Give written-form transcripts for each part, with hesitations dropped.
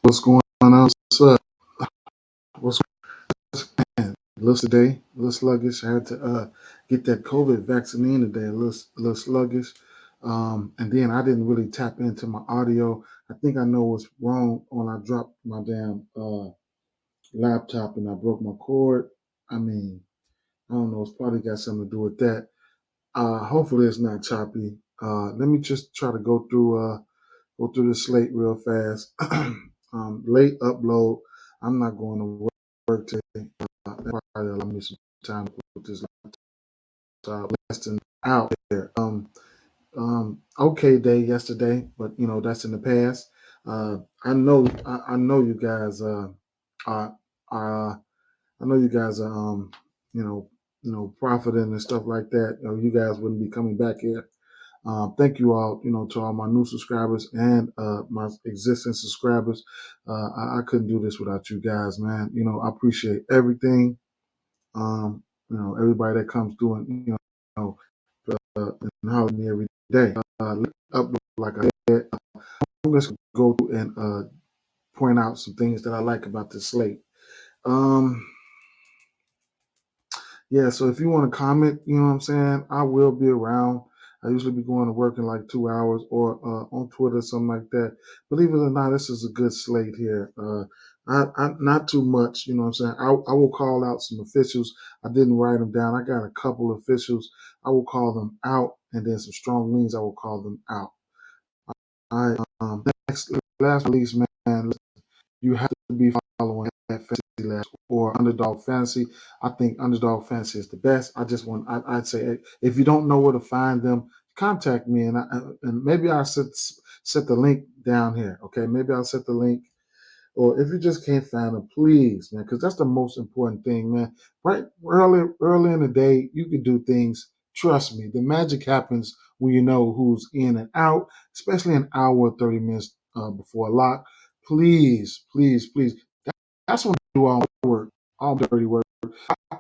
What's going on? What's up? What's man? A little today, a little sluggish. I had to get that COVID vaccine today. A little sluggish. And then I didn't really tap into my audio. I think I know what's wrong when I dropped my damn laptop and I broke my cord. I mean, I don't know. It's probably got something to do with that. Hopefully it's not choppy. Let me just try to go through the slate real fast. Late upload. I'm not going to work today. That probably allow me some time to put this laptop lasting out there. Okay day yesterday, but that's in the past. I know you guys are I know you guys are you know profiting and stuff like that. You guys wouldn't be coming back here. Thank you all, to all my new subscribers and my existing subscribers. I couldn't do this without you guys, man. I appreciate everything. Everybody that comes through and and holler at me every day. Up like I said, I'm just gonna go through and point out some things that I like about this slate. Um, Yeah, so if you want to comment, you know what I'm saying, I will be around. I usually be going to work in like 2 hours or on Twitter, something like that. Believe it or not, this is a good slate here. I not too much, you know what I'm saying. I will call out some officials. I didn't write them down. I got a couple of officials. I will call them out, and then some strong leans. I will call them out. I last but not least, man, you have to be following that fantasy labs or underdog fantasy. I think underdog fantasy is the best. I'd say if you don't know where to find them, contact me and maybe I'll set the link down here. Okay, maybe I'll set the link. Or if you just can't find them, please, man, because that's the most important thing, man. Right, early in the day, you can do things. Trust me, the magic happens when you know who's in and out, especially an hour or 30 minutes before lock. Please, please, please. That's when I do all the work, all the dirty work.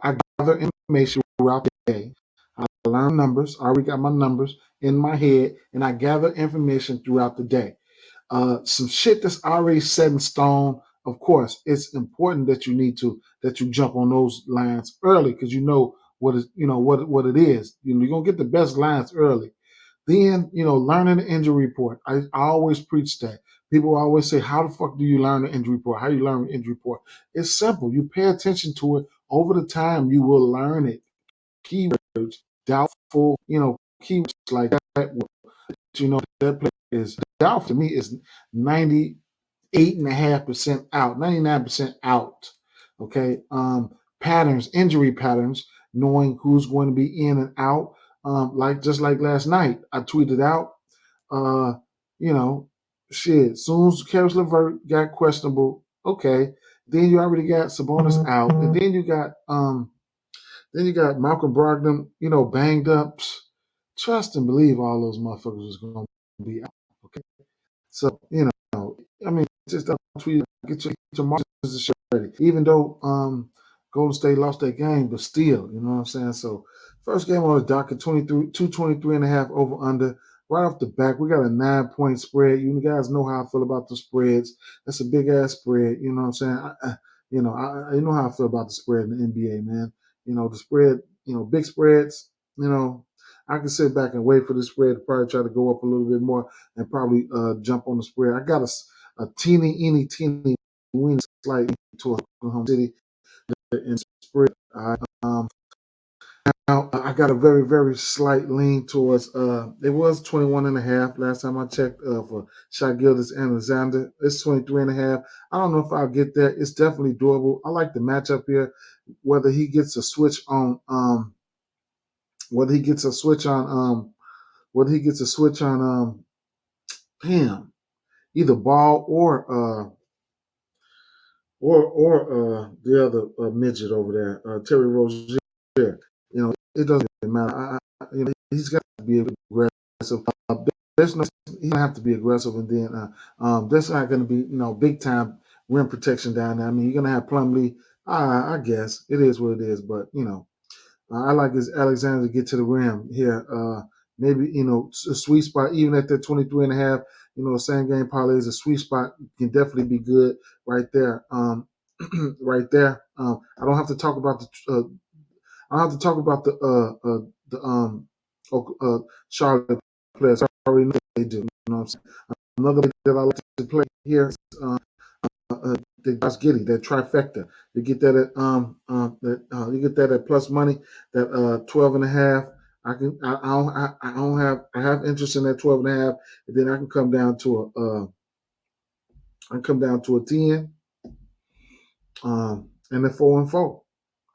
I gather information throughout the day. I learn numbers. I already got my numbers in my head, and I gather information throughout the day. Some shit that's already set in stone. Of course, it's important that you jump on those lines early because you know what it is. You're gonna get the best lines early. Then, learning the injury report. I always preach that. People always say, how the fuck do you learn the injury report? How do you learn the injury report? It's simple. You pay attention to it over the time, you will learn it. Keywords, doubtful, keywords like that. That player is doubtful to me is 98.5% out, 99% out. Okay. Patterns, injury patterns, knowing who's going to be in and out. Just like last night, I tweeted out, uh, you know, shit. Soon as Karis LeVert got questionable, okay. Then you already got Sabonis out, and then you got Malcolm Brogdon, banged up. Trust and believe all those motherfuckers was going to be out. Okay, so I mean, just tweet, get your margins ready. Even though Golden State lost that game, but still, you know what I'm saying. So first game on the docket, 223.5 over under. Right off the back, we got a 9-point spread. You guys know how I feel about the spreads. That's a big ass spread. You know what I'm saying. I know how I feel about the spread in the NBA, man. The spread. Big spreads. I can sit back and wait for the spread to probably try to go up a little bit more and probably jump on the spread. I got a teeny win slightly to Oklahoma City in spread. Now I got a very, very slight lean towards it was 21.5 last time I checked for Shai Gilgeous-Alexander. It's 23.5. I don't know if I'll get there. It's definitely doable. I like the matchup here. Whether he gets a switch on whether he gets a switch on him, either Ball or the other midget over there, Terry Rozier. It doesn't matter. He's got to be aggressive. He's gonna have to be aggressive, and then there's not going to be big time rim protection down there. I mean, you're gonna have Plumlee. I guess it is what it is, but I like this Alexander to get to the rim here. maybe, a sweet spot, even at that 23.5, same game parlay is a sweet spot, can definitely be good right there. Right there. I don't have to talk about the Charlotte players. I already know what they do. You know what I'm saying? Another play that I like to play here is the Josh Giddey, that trifecta. You get that at plus money, that 12.5. I have interest in that 12.5, and then I can come down to a 10, and a 4-4.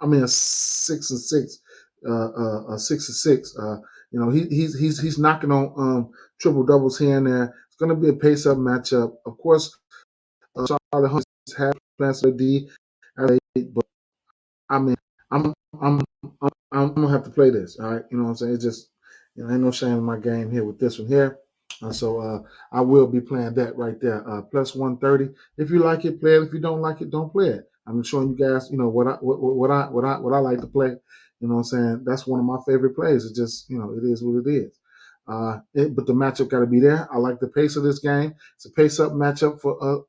I mean a 6-6, a 6-6. He's knocking on triple doubles here and there. It's going to be a pace up matchup. Of course, Charlotte Hunters have plans for D, but I mean, I'm gonna have to play this. All right, you know what I'm saying? It's just, ain't no shame in my game here with this one here. So I will be playing that right there. Plus 130. If you like it, play it. If you don't like it, don't play it. I'm showing you guys, what I like to play. You know what I'm saying? That's one of my favorite plays. It's just, it is what it is. But the matchup got to be there. I like the pace of this game. It's a pace up matchup for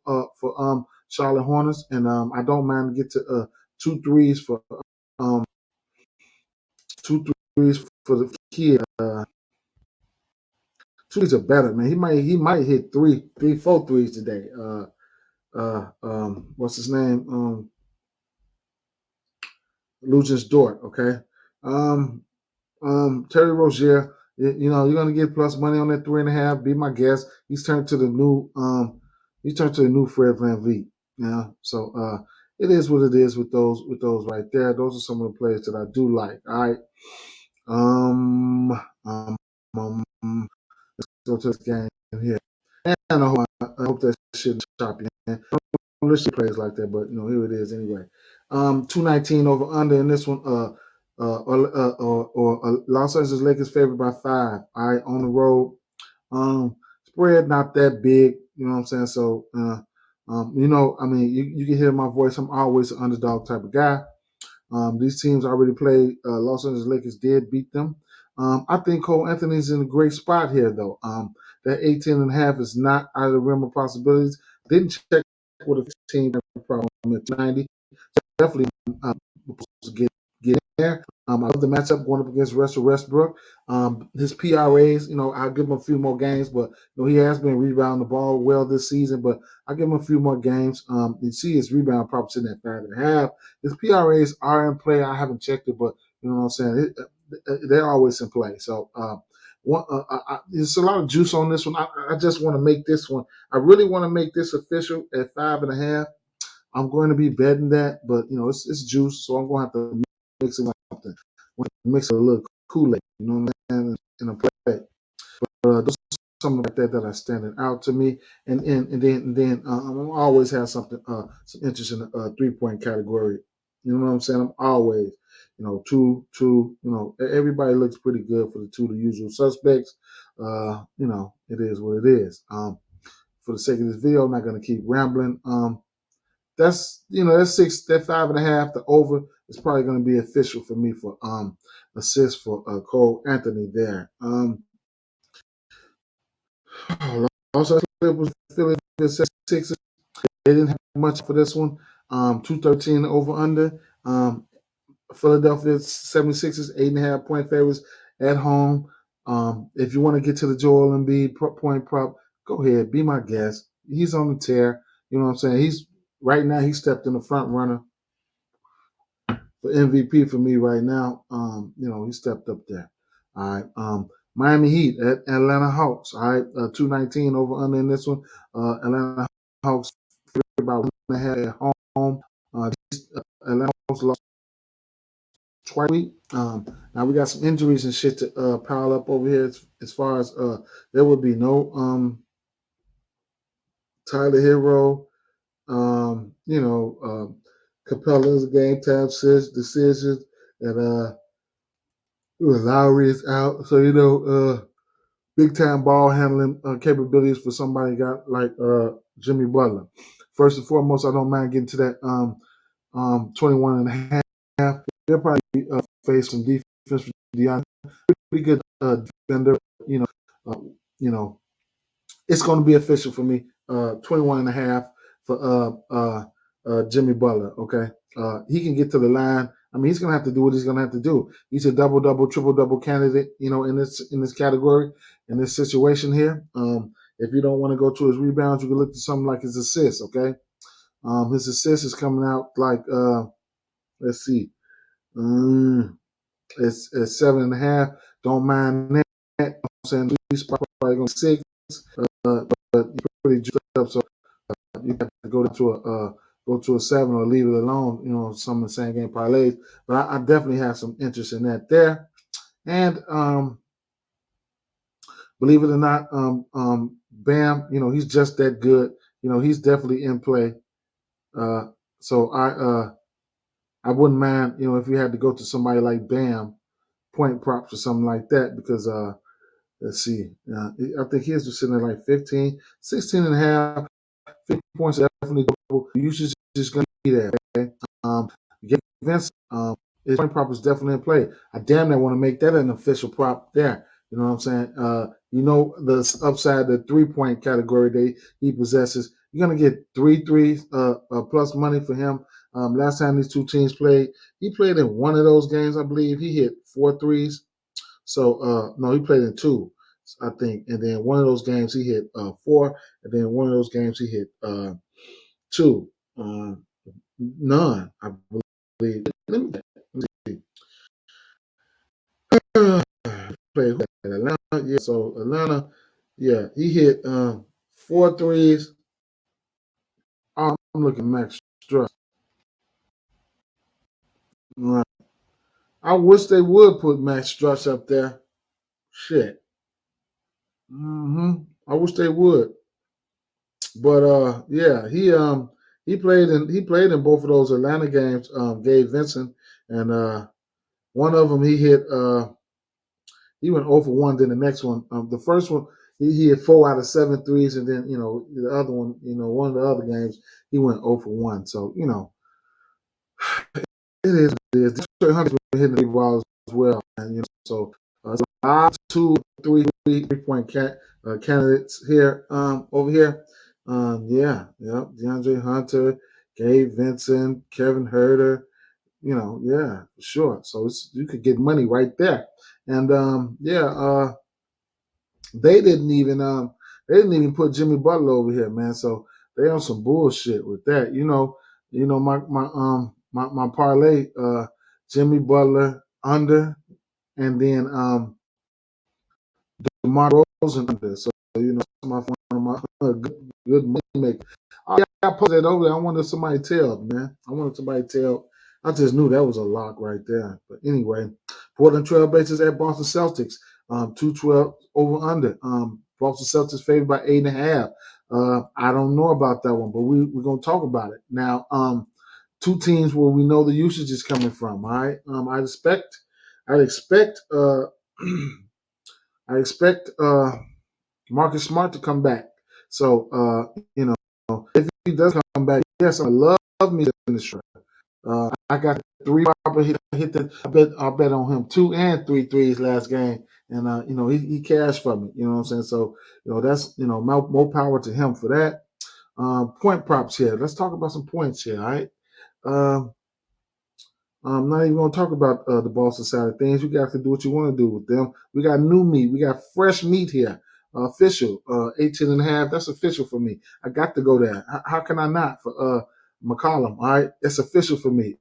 Charlotte Hornets, and I don't mind to get to 2 threes for um 2 threes for the kid. 2 threes are better, man. He might hit 4 threes today. What's his name? Lucius Dort. Okay. Terry Rozier. You're gonna get plus money on that 3.5. Be my guest. He's turned to the new Fred VanVleet. So it is what it is with those right there. Those are some of the players that I do like. All right. Let's go to this game here. And I hope that shit choppy. I don't listen to plays like that, but here it is anyway. 219 over under in this one. Los Angeles Lakers favored by 5. All right, on the road. Spread not that big. You know what I'm saying? So, you can hear my voice. I'm always an underdog type of guy. These teams already played. Los Angeles Lakers did beat them. I think Cole Anthony's in a great spot here, though. That 18.5 is not out of the realm of possibilities. Didn't check with a 15 problem at 90. So definitely supposed to get in there. I love the matchup going up against Russell Westbrook. His PRAs, I'll give him a few more games, but he has been rebounding the ball well this season. But I'll give him a few more games. You see his rebound props in at 5.5. His PRAs are in play. I haven't checked it, but you know what I'm saying. They're always in play. So there's a lot of juice on this one. I just want to make this one. I really want to make this official at 5.5. I'm going to be betting that, but it's juice, so I'm going to have to mix it with something. Mix it a little Kool-Aid, you know what I'm saying, in a play. But those are something like that are standing out to me, and then I'm always have some interest in the 3-point category. You know what I'm saying? I'm always, two. Everybody looks pretty good for the usual suspects. It is what it is. For the sake of this video, I'm not going to keep rambling. That's 6, that 5.5, the over is probably going to be official for me for assist for Cole Anthony there. Also, was Philadelphia 76ers. They didn't have much for this one. 213 over under. Philadelphia 76ers 8.5 point favorites at home. If you want to get to the Joel Embiid point prop, go ahead, be my guest. He's on the tear. You know what I'm saying? Right now he stepped in the front runner for MVP for me right now. He stepped up there. All right. Miami Heat at Atlanta Hawks. All right. 219 over under in this one. Atlanta Hawks about 1.5 at home. Atlanta Hawks lost twice. Now we got some injuries and shit to pile up over here. As far as there will be no Tyler Hero. Capella's game time decisions, and Lowry is out. So big time ball handling capabilities for somebody got like Jimmy Butler. First and foremost, I don't mind getting to that 21.5. They'll probably face some defense for DeAndre. Pretty good defender. You know, uh, you know, it's going to be official for me. 21.5 for Jimmy Butler. Okay, he can get to the line. I mean, he's going to have to do what he's going to have to do. He's a double, triple-double candidate. In this category, in this situation here. If you don't want to go to his rebounds, you can look at something like his assists. Okay, his assist is coming out like let's see, it's 7.5. Don't mind that. I'm saying he's probably going to 6, but you pretty juiced up, so you have to go to a 7 or leave it alone. Some of the same game parlays, but I definitely have some interest in that there. And believe it or not, Bam, he's just that good. He's definitely in play. So I wouldn't mind, if you had to go to somebody like Bam, point props or something like that, because let's see, I think he's just sitting at like 15, 16 and a half, 50 points, definitely double. The usage is going to be there. Okay? Vince, his point prop is definitely in play. I damn near want to make that an official prop there. You know what I'm saying? The upside, the 3-point category he possesses. You're going to get 3 threes plus money for him. Last time these two teams played, he played in one of those games, I believe. He hit 4 threes. So, no, he played in 2, I think. And then one of those games he hit 4. And then one of those games he hit 2. None, I believe. Let me see. Play Atlanta. Yeah, so Atlanta, yeah, he hit 4 threes. I'm looking at Max Struss. Right. I wish they would put Max Struss up there. Shit. I wish they would. But yeah, he played in both of those Atlanta games. Gabe Vincent, and one of them he hit. He went 0 for 1. Then the next one, the first one, he hit 4 out of 7 threes, and then the other one, one of the other games, he went 0 for 1. So it is what it is. Detroit Hunter's been hitting the big balls as well, and so it's a lot of 2, 3-point candidates here over here. DeAndre Hunter, Gabe Vincent, Kevin Herter. Yeah, for sure. So you could get money right there. And they didn't even put Jimmy Butler over here, man. So they on some bullshit with that. My parlay, Jimmy Butler under, and then DeMar DeRozan under. So one of my good money maker. I put that over there. I wanted somebody to tell, man. I just knew that was a lock right there. But anyway, Portland Trailblazers at Boston Celtics. 212 over under. Boston Celtics favored by 8.5. I don't know about that one, but we're gonna talk about it now. Two teams where we know the usage is coming from. All right. I expect Marcus Smart to come back. So if he does come back, yes, I love me in the shirt. I got 3 proper hit the. I bet on him 2 and 3 threes last game, and he cashed for me. You know what I'm saying? So that's more power to him for that. Point props here. Let's talk about some points here. All right. I'm not even going to talk about the Boston side of things. You guys can do what you want to do with them. We got new meat. We got fresh meat here. Official. 18.5. That's official for me. I got to go there. How can I not for McCollum? All right. It's official for me.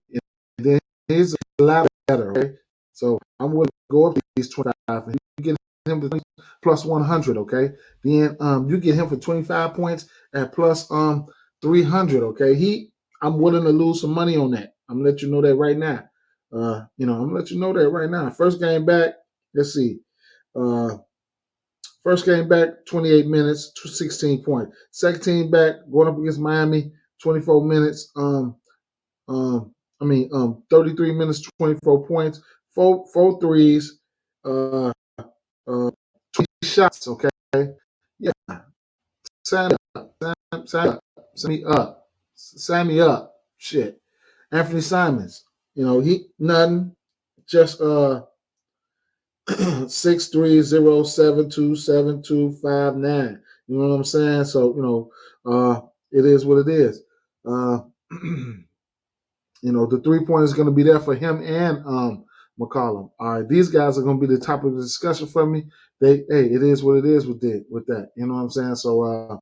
And then here's a lot better. Okay. So I'm willing to go up to these 25. And you get him to plus 100. Okay. Then you get him for 25 points at plus 300. Okay. I'm willing to lose some money on that. I'm gonna let you know that right now. I'm gonna let you know that right now. First game back, let's see. First game back, 28 minutes, 16 points. Second team back, going up against Miami, 24 minutes. 33 minutes, 24 points, four threes, 20 shots. Okay, yeah. Sign me up. Shit. Anthony Simons, he nothing, just 630727259. You know what I'm saying? So, it is what it is. The 3-point is going to be there for him and McCollum. All right, these guys are going to be the topic of the discussion for me. It is what it is with that. You know what I'm saying? So,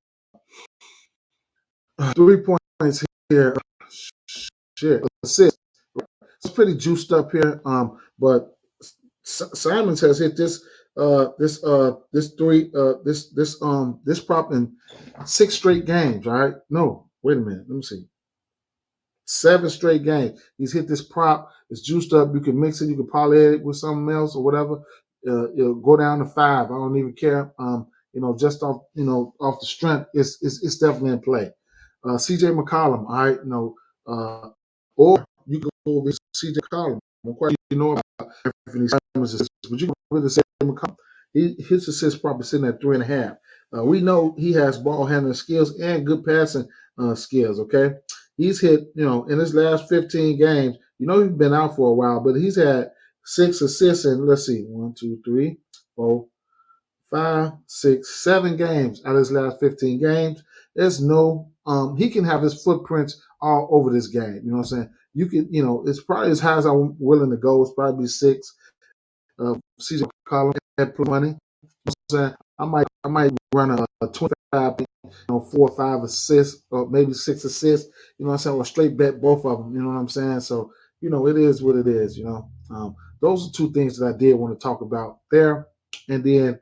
3 points here. Shit, assist. It's pretty juiced up here. But Simons has hit this prop in 6 straight games. All right, no, wait a minute. Let me see. 7 straight games. He's hit this prop. It's juiced up. You can mix it. You can parlay it with something else or whatever. It'll go down to 5. I don't even care. Just off the strength, it's definitely in play. CJ McCollum. All right, or you can go over CJ McCollum. I'm quite about Anthony Simons, but you can go over the CJ McCollum. His assist probably sitting at 3.5. We know he has ball handling skills and good passing skills. Okay. He's hit, in his last 15 games, he's been out for a while, but he's had 6 assists in, let's see, 1, 2, 3, 4, 5, 6, 7 games out of his last 15 games. There's no, he can have his footprints all over this game. You know what I'm saying? You can, it's probably as high as I'm willing to go. It's probably 6. CJ McCollum had money. You know what I'm saying? I might run a 25, 4 or 5 assists, or maybe 6 assists. You know what I'm saying? Or straight bet both of them. You know what I'm saying? So, it is what it is. Those are 2 things that I did want to talk about there. And then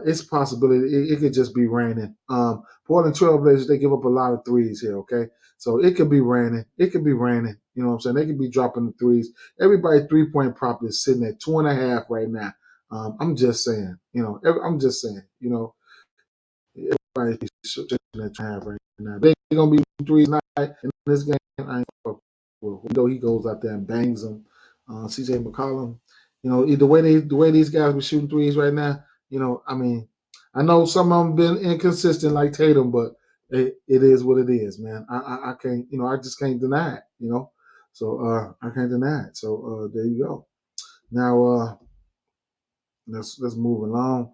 it's a possibility it could just be raining. Portland Trailblazers, they give up a lot of threes here. Okay, so it could be raining. It could be raining. You know what I'm saying? They could be dropping the threes. Everybody 3-point prop is sitting at 2.5 right now. I'm just saying. I'm just saying. Everybody should at 2.5 right now. They're gonna be threes night in this game. I ain't fuck with. He goes out there and bangs them. CJ McCollum. The way these guys be shooting threes right now. I know some of them been inconsistent like Tatum, but it is what it is, man. I can't, I just can't deny it, So I can't deny it. So there you go. Now let's move along.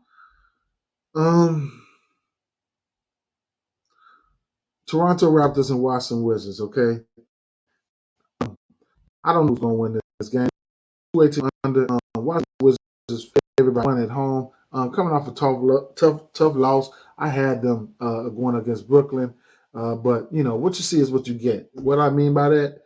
Toronto Raptors and Washington Wizards. Okay, I don't know who's gonna win this game. 2-18 under. Washington Wizards everybody won at home. Coming off a tough loss, I had them going against Brooklyn. But what you see is what you get. What I mean by that,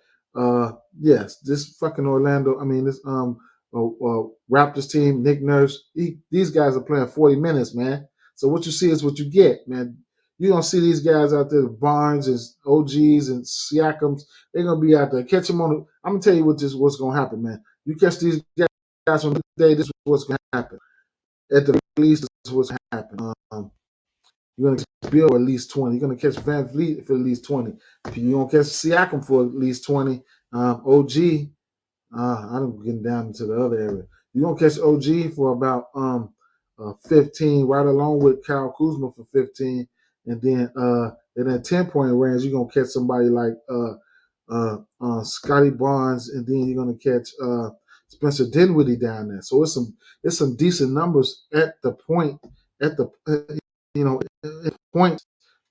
yes, this fucking Orlando. I mean this Raptors team, Nick Nurse. These guys are playing 40 minutes, man. So what you see is what you get, man. You don't see these guys out there, Barnes and OGs and Siakams. They're gonna be out there. Catch them on. I'm gonna tell you what's gonna happen, man. You catch these guys on the day. This is what's gonna happen. At the least, this is what's gonna happen. You're gonna catch Bill at least 20. You're gonna catch Van Vliet for at least 20. If you don't catch Siakam for at least 20, OG. I'm getting down into the other area. You're gonna catch OG for about 15, right along with Kyle Kuzma for 15, and then in that 10-point range, you're gonna catch somebody like Scotty Barnes, and then you're gonna catch Spencer Dinwiddie down there. So it's some decent numbers at the point point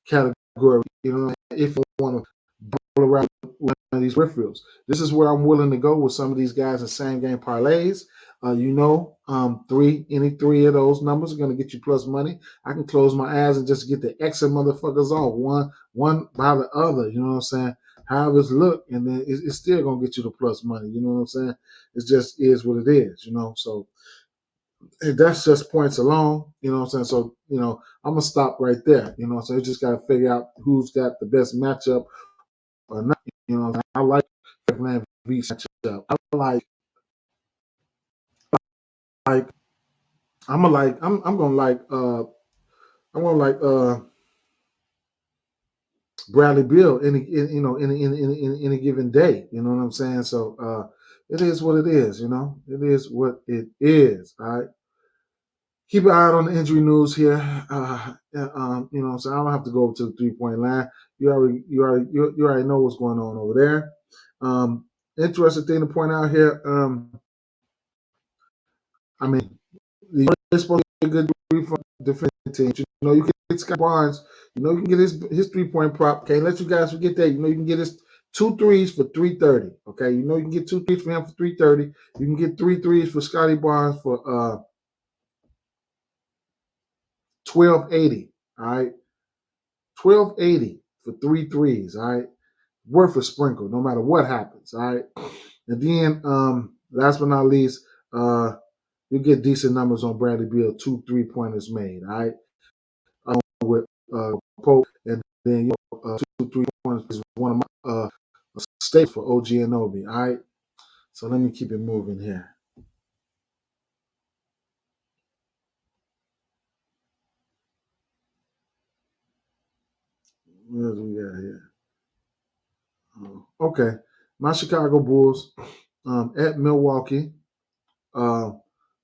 category. If you want to ball around one of these peripherals, this is where I'm willing to go with some of these guys in same game parlays. Any 3 of those numbers are going to get you plus money. I can close my eyes and just get the extra motherfuckers off one by the other. You know what I'm saying? However it's look, and then it's still going to get you the plus money. You know what I'm saying? It just is what it is. So that's just points alone. You know what I'm saying? So I'm gonna stop right there. So you just got to figure out who's got the best matchup or not. I like Van Vliet's matchup. I'm gonna like Bradley Beal any given day. You know what I'm saying? So it is what it is. It is what it is. All right. Keep an eye on the injury news here. So I don't have to go over to the 3-point line. You already know what's going on over there. Interesting thing to point out here. it's supposed to be a good three from different teams. You can get Scott Barnes. You can get his 3-point prop. Can't let you guys forget that. You can get his 2 threes for 330. Okay, you can get 2 threes for him for 330. You can get 3 threes for Scotty Barnes for 1280. All right, 1280 for 3 threes. All right, worth a sprinkle no matter what happens. All right, and then last but not least, you get decent numbers on Bradley Beal, 2 3-pointers made. All right, with Pope, and then 2 3-pointers is one of my staples for OG Anunoby. All right, so let me keep it moving here. What else we got here? Okay, my Chicago Bulls at Milwaukee.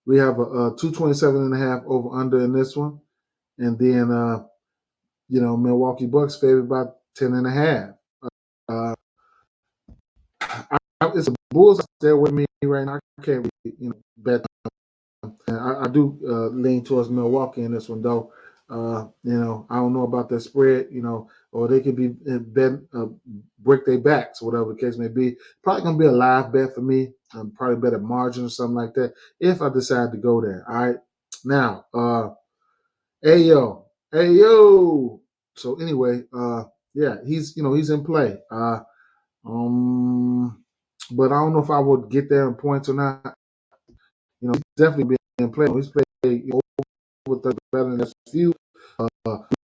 We have a 227.5 over under in this one, and then Milwaukee Bucks favored by 10.5. It's the Bulls out there with me right now. I can't really, bet. And I do lean towards Milwaukee in this one, though. I don't know about that spread, or they could be bet break their backs, whatever the case may be. Probably gonna be a live bet for me. Probably bet a margin or something like that if I decide to go there. All right. Now, Ayo. So anyway, yeah, he's in play. But I don't know if I would get there in points or not. He's definitely been playing. He's played over 30 better than a few.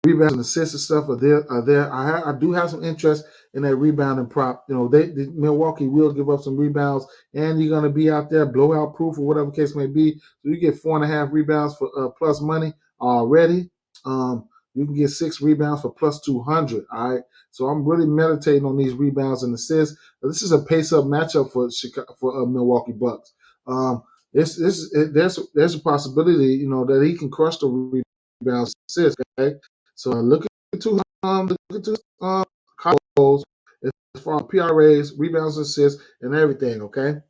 Rebounds and assists and stuff are there. I do have some interest in that rebounding prop. Milwaukee will give up some rebounds, and you're going to be out there blowout proof or whatever case may be. So you get 4.5 rebounds for plus money already. You can get 6 rebounds for plus 200. All right. So I'm really meditating on these rebounds and assists. This is a pace-up matchup for Milwaukee Bucks. There's a possibility, that he can crush the rebounds assists. Okay. So look into goals as far as PRAs, rebounds, assists, and everything. Okay,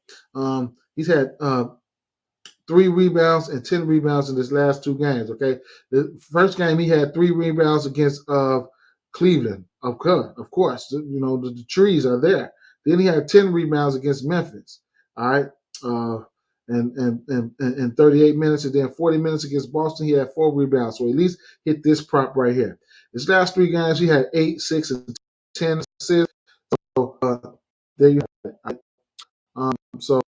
he's had 3 rebounds and 10 rebounds in his last 2 games. Okay, the first game he had 3 rebounds against Cleveland. Of course, the trees are there. Then he had 10 rebounds against Memphis. All right. And 38 minutes, and then 40 minutes against Boston, he had 4 rebounds. So at least hit this prop right here. His last 3 games, he had 8, 6, and 10 assists. So there you have it. So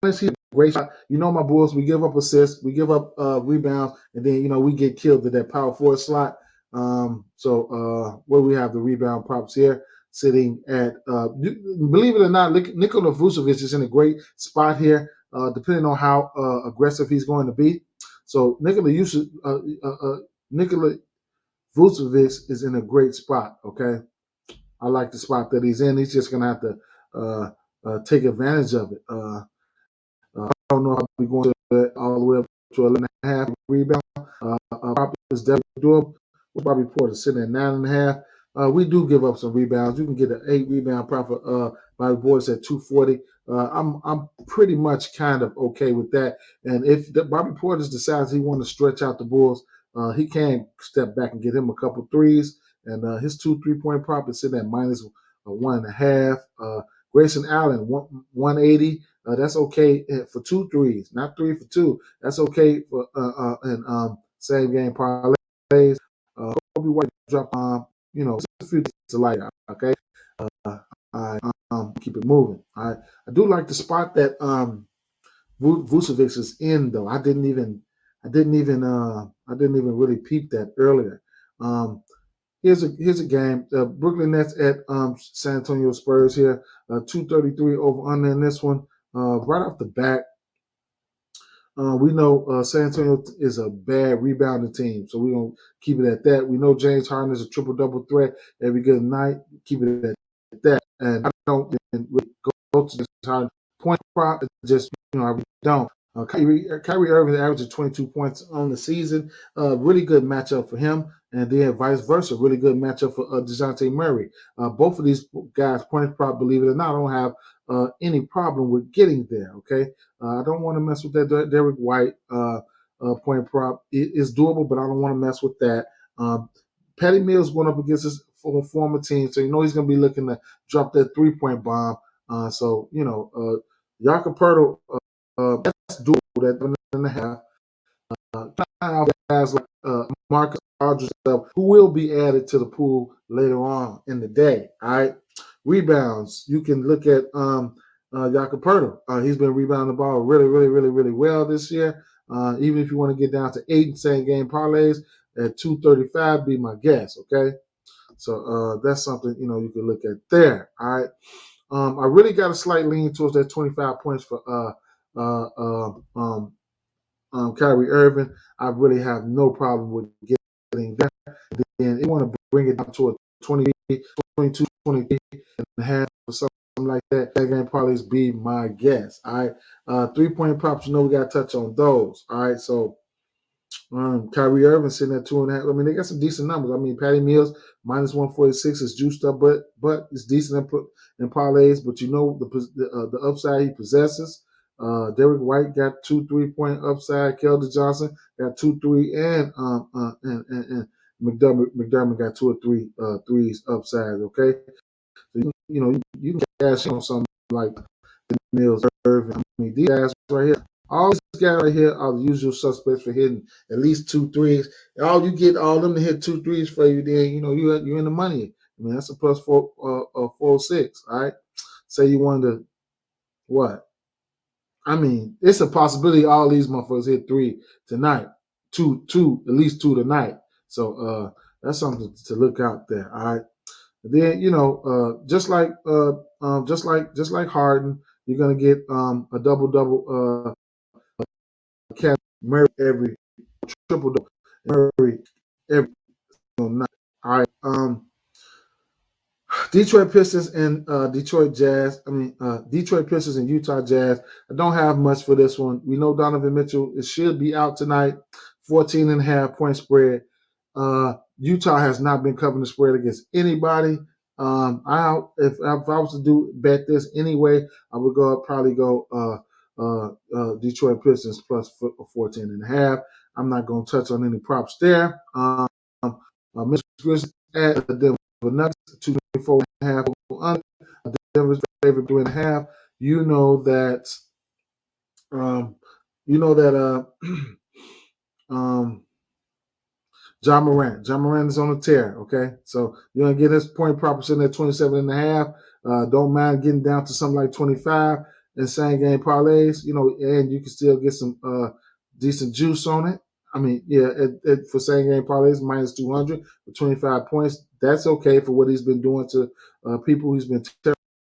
let's see. Great shot. My Bulls, we give up assists, we give up rebounds, and then we get killed at that power forward slot. So where we have the rebound props here, sitting at believe it or not, Nikola Vucevic is in a great spot here. Depending on how aggressive he's going to be. So Nikola Vucevic is in a great spot, okay? I like the spot that he's in. He's just going to have to take advantage of it. I don't know if I'll be going to that all the way up to 11.5 rebound. Probably is definitely doable. Bobby Porter sitting at 9.5. We do give up some rebounds. You can get an 8 rebound profit. Bobby Porter's at 240. I'm pretty much kind of okay with that. And if Bobby Porter decides he wants to stretch out the Bulls, he can step back and get him a couple threes. And his 2 3-point prop is sitting at minus 1.5. Grayson Allen 180. That's okay for 2 threes, not 3 for 2. That's okay for same game parlays. Kobe White drop a few to light out. Okay, I keep it moving. I do like the spot that Vucevic is in, though. I didn't even really peep that earlier. Here's a game. Brooklyn Nets at San Antonio Spurs here. 233 over under in this one. Right off the bat, we know San Antonio is a bad rebounding team, so we're going to keep it at that. We know James Harden is a triple-double threat every good night. Keep it at that. And I don't really go to this Harden point prop. Just, I really don't. Kyrie Irving averages 22 points on the season. Really good matchup for him. And then vice versa, really good matchup for DeJounte Murray. Both of these guys, point prop, believe it or not, don't have any problem with getting there, okay? I don't want to mess with that Derek White. point prop is doable, but I don't want to mess with that. Patty Mills going up against his former team, so he's going to be looking to drop that 3-point bomb. So Jakob Poeltl, that's doable. That 1.5. Guys like Marcus Aldridge, who will be added to the pool later on in the day. All right, rebounds. You can look at Jakob Poeltl. He's been rebounding the ball really, really, really, really well this year. Even if you want to get down to 8 same game parlays at 235, be my guess. Okay, so that's something you can look at there. All right. I really got a slight lean towards that 25 points for Kyrie Irving. I really have no problem with getting that. Then you want to bring it down to a 20, 22, 23 and a half or something like that. That game probably be my guess. All right. 3-point props, we got to touch on those. All right. So Kyrie Irving sitting at 2.5. I mean, they got some decent numbers. I mean, Patty Mills minus 146 is juiced up, but it's decent in parlays. But the upside he possesses. Derek White got 2 3-point upside. Keldon Johnson got 2 3, and McDermott got 2 or 3 threes upside. Okay, so you can cash in on something like Mills, Irving. I mean, these guys right here. All these guys right here are the usual suspects for hitting at least 2 threes. And all you get all them to hit 2 threes for you, then you're in the money. I mean, that's a plus 406. All right. Say you wanted to what? I mean, it's a possibility all these motherfuckers hit 3 tonight. Two, at least 2 tonight. So that's something to look out there. All right. And then just like Harden, you're gonna get a double Cat Murray every triple double Murray every night. All right. Detroit Pistons and Detroit Pistons and Utah Jazz. I don't have much for this one. We know Donovan Mitchell should be out tonight. 14.5-point spread. Utah has not been covering the spread against anybody. If I was to bet this anyway, I would probably go Detroit Pistons plus 14.5. I'm not going to touch on any props there. Mitchell Grizzlies at the Denver Nuggets 224.5 under. Denver's favorite 3.5. You know that. John Morant is on a tear, okay? So you're going to get his point proposition at 27.5. Don't mind getting down to something like 25 in same game parlays, and you can still get some decent juice on it. I mean, yeah, for same game parlays, minus 200 for 25 points. That's okay for what he's been doing to people. He's been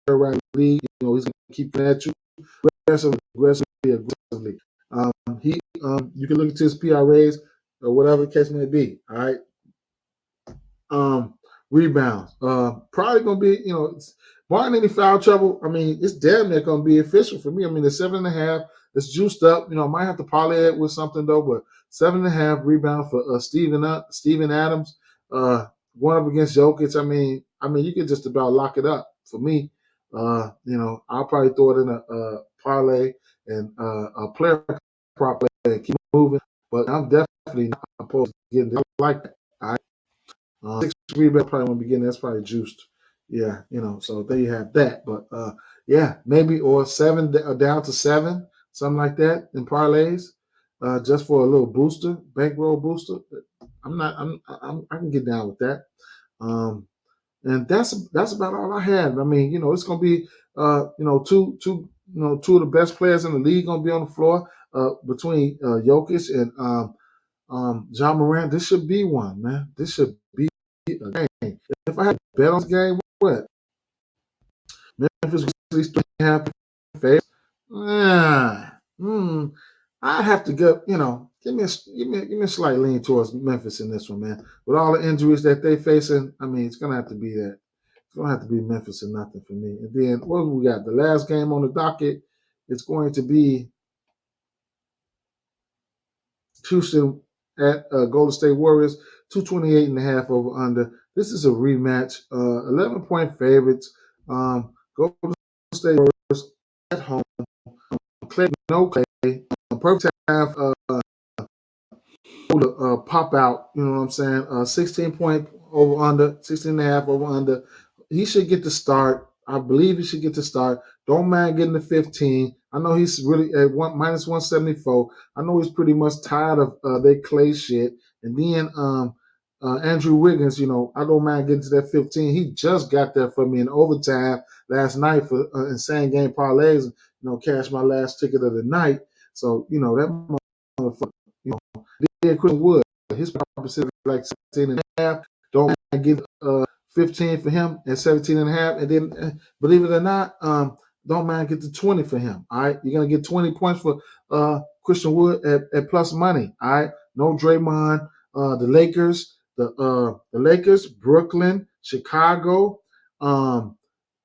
terrorizing the league. He's going to keep at you aggressively. You can look into his PRAs or whatever the case may be. All right. Rebounds. Probably gonna be, barring any foul trouble. I mean, it's damn near gonna be official for me. I mean, the 7.5, it's juiced up. I might have to parlay it with something though, but 7.5 rebound for Steven Adams. Going up against Jokic. I mean, you can just about lock it up for me. I'll probably throw it in a parlay and a player prop and keep moving. But I'm definitely not opposed to getting it like that. All right. 6 rebounds probably won't be getting. That's probably juiced. Yeah, so there you have that. But yeah, maybe or 7 down to 7, something like that in parlays, just for a little booster, bankroll booster. I can get down with that. And that's about all I have. I mean, it's gonna be two of the best players in the league gonna be on the floor between Jokic and John Morant. This should be one, man. This should be a game. If I had to bet on this game, what? Memphis Grizzlies 3.5 favorites. I have to go. Give me a slight lean towards Memphis in this one, man. With all the injuries that they're facing, I mean, it's gonna have to be that. It's gonna have to be Memphis and nothing for me. And then what we got? The last game on the docket. It's going to be Houston at Golden State Warriors, 228.5 over under. This is a rematch. 11-point favorites. Golden State Warriors at home. Clay, no Clay. Perfect time to pop out. You know what I'm saying? 16 point over under, 16 and a half over under. He should get the start. I believe he should get the start. Don't mind getting the 15. I know he's really at minus 174. I know he's pretty much tired of their clay shit. And then Andrew Wiggins, I don't mind getting to that 15. He just got there for me in overtime last night for insane game parlays. Cashed my last ticket of the night. So that motherfucker. Then Christian Wood, his property is like 17 and a half. Don't mind get 15 for him and 17 and a half. And then, believe it or not, don't mind get the 20 for him. All right, you're gonna get 20 points for Christian Wood at plus money. All right, no Draymond. The Lakers, Brooklyn, Chicago,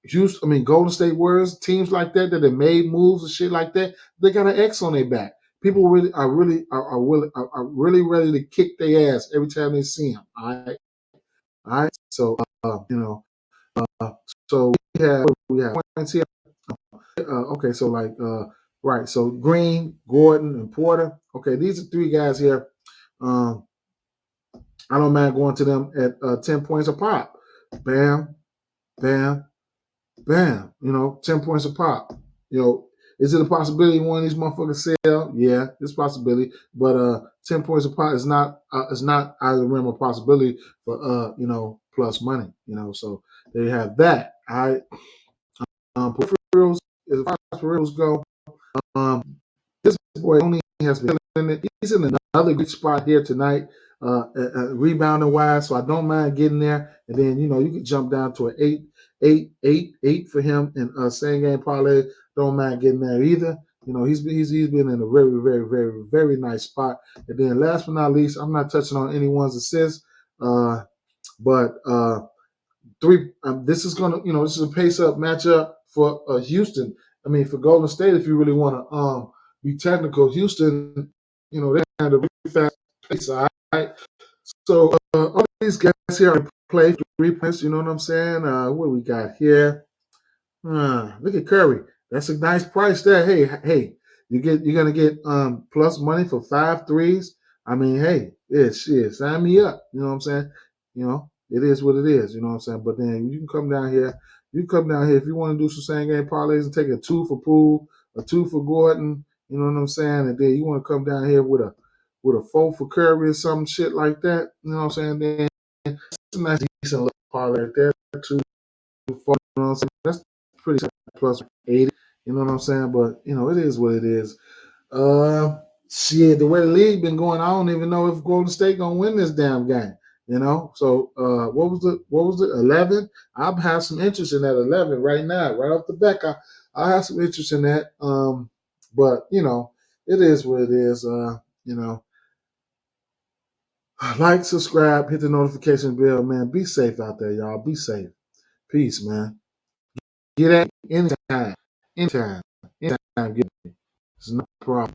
Houston. Golden State Warriors, teams like that have made moves and shit like that. They got an X on their back. People are really ready to kick their ass every time they see them. All right. So so we have points here. Okay, so right. So Green, Gordon, and Porter. Okay, these are three guys here. I don't mind going to them at 10 points a pop. Bam, bam, bam. 10 points a pop. Is it a possibility one of these motherfuckers sell? Yeah, it's a possibility. But 10 points a pop is not out of the realm of possibility for plus money. So there you have that. All right. Peripherals, as far as peripherals go, this boy only has been killing it. He's in another good spot here tonight, rebounding wise. So I don't mind getting there. And then you can jump down to an 8 for him in same game parlay. Don't mind getting there either. He's been in a very, very, very, very nice spot. And then last but not least, I'm not touching on anyone's assists, but three. This is this is a pace up matchup for Houston. For Golden State, if you really want to be technical, Houston, they had a really fast pace. All right. So all these guys here are play 3 points. You know what I'm saying? What do we got here? Look at Curry. That's a nice price there. Hey, you're gonna get plus money for 5 threes. Hey, shit, sign me up. You know what I'm saying? It is what it is. You know what I'm saying? But then you can come down here. You come down here if you want to do some same game parlays and take a 2 for Poole, a 2 for Gordon. You know what I'm saying? And then you want to come down here with a 4 for Curry or some shit like that. You know what I'm saying? Then it's a nice decent little parlay right there. 2 4. You know what I'm saying? That's pretty plus 80. You know what I'm saying? But it is what it is. Shit, the way the league been going, I don't even know if Golden State gonna win this damn game. So what was it? 11? I'll have some interest in that 11 right now, right off the back. I have some interest in that. But it is what it is. Like, subscribe, hit the notification bell, man. Be safe out there, y'all. Be safe. Peace, man. Get at me anytime. Get me. It's no problem.